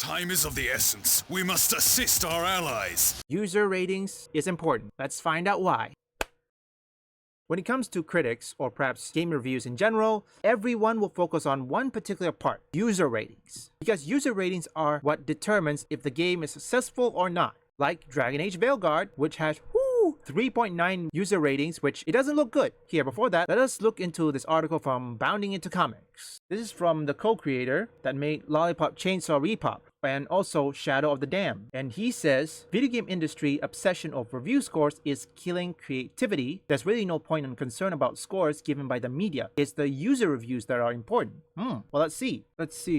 Time is of the essence. We must assist our allies. User ratings is important. Let's find out why. When it comes to critics, or perhaps game reviews in general, everyone will focus on one particular part, user ratings. Because user ratings are what determines if the game is successful or not. Like Dragon Age Veilguard, which has 3.9 user ratings, which it doesn't look good. Here, before that, let us look into this article from Bounding Into Comics. This is from the co-creator that made Lollipop Chainsaw Repop and also Shadow of the Dam. And he says, video game industry obsession of review scores is killing creativity. There's really no point in concern about scores given by the media. It's the user reviews that are important. Well, let's see.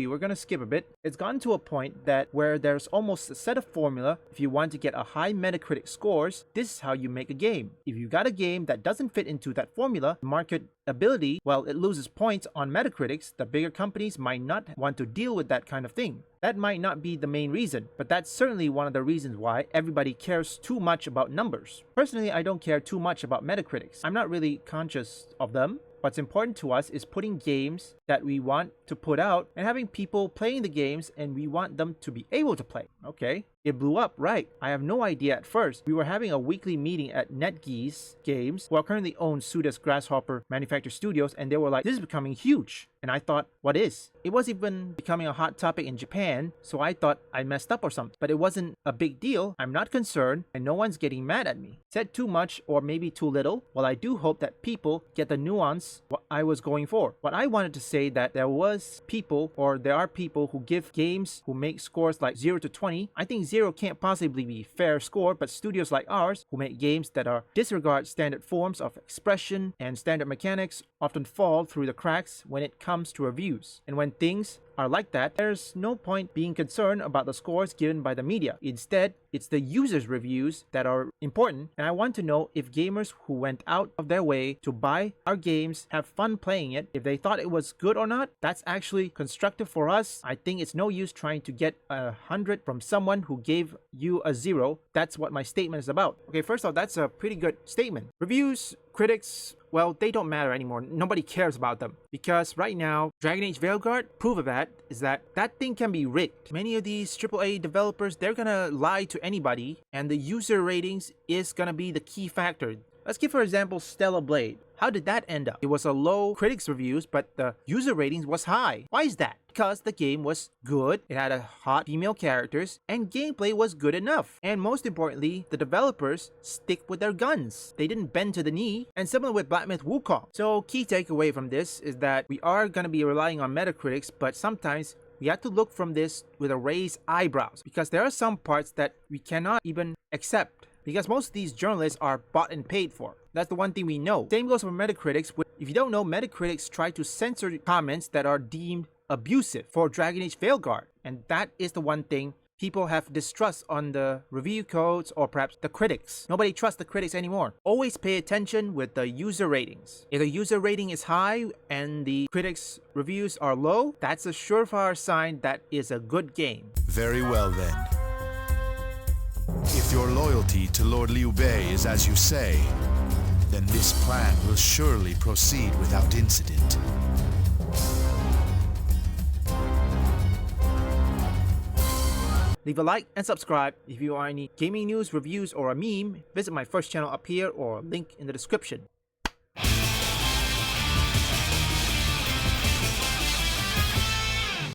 We're gonna skip a bit. It's gotten to a point that where there's almost a set of formula. If you want to get a high Metacritic scores, this is how you make a game. If you got a game that doesn't fit into that formula, marketability, well, it loses points on Metacritics. The bigger companies might not want to deal with that kind of thing. That might not be the main reason, but that's certainly one of the reasons why everybody cares too much about numbers. Personally, I don't care too much about Metacritics. I'm not really conscious of them. What's important to us is putting games that we want to put out and having people playing the games and we want them to be able to play. Okay, it blew up, right? I have no idea at first. We were having a weekly meeting at NetGeese Games, who are currently owned Suda's Grasshopper Manufacture Studios, and they were like, this is becoming huge. And I thought, what is? It was even becoming a hot topic in Japan, so I thought I messed up or something. But it wasn't a big deal. I'm not concerned, and no one's getting mad at me. Said too much or maybe too little? Well, I do hope that people get the nuance what I was going for. What I wanted to say that there are people who give games who make scores like 0 to 20. I think 0 can't possibly be fair score, but studios like ours who make games that are disregard standard forms of expression and standard mechanics often fall through the cracks when it comes to reviews. And when things are like that, there's no point being concerned about the scores given by the media. Instead, it's the users' reviews that are important, and I want to know if gamers who went out of their way to buy our games have fun playing it, if they thought it was good or not. That's actually constructive for us. I think it's no use trying to get 100 from someone who gave you a 0. That's what my statement is about. Okay, first off, that's a pretty good statement. Reviews, critics, well, they don't matter anymore. Nobody cares about them. Because right now, Dragon Age Veilguard, proof of that is that thing can be rigged. Many of these AAA developers, they're gonna lie to anybody, and the user ratings is gonna be the key factor. Let's give, for example, Stellar Blade. How did that end up? It was a low critics reviews, but the user ratings was high. Why is that? Because the game was good, it had a hot female characters, and gameplay was good enough. And most importantly, the developers stick with their guns. They didn't bend to the knee, and similar with Black Myth Wukong. So key takeaway from this is that we are going to be relying on Metacritics, but sometimes we have to look from this with a raised eyebrows, because there are some parts that we cannot even accept. Because most of these journalists are bought and paid for. That's the one thing we know. Same goes for Metacritics. If you don't know, Metacritics try to censor comments that are deemed abusive for Dragon Age Veilguard. And that is the one thing people have distrust on the review codes or perhaps the critics. Nobody trusts the critics anymore. Always pay attention with the user ratings. If the user rating is high and the critics' reviews are low, that's a surefire sign that is a good game. Very well then. If your loyalty to Lord Liu Bei is as you say, then this plan will surely proceed without incident. Leave a like and subscribe. If you want any gaming news, reviews, or a meme, visit my first channel up here or link in the description.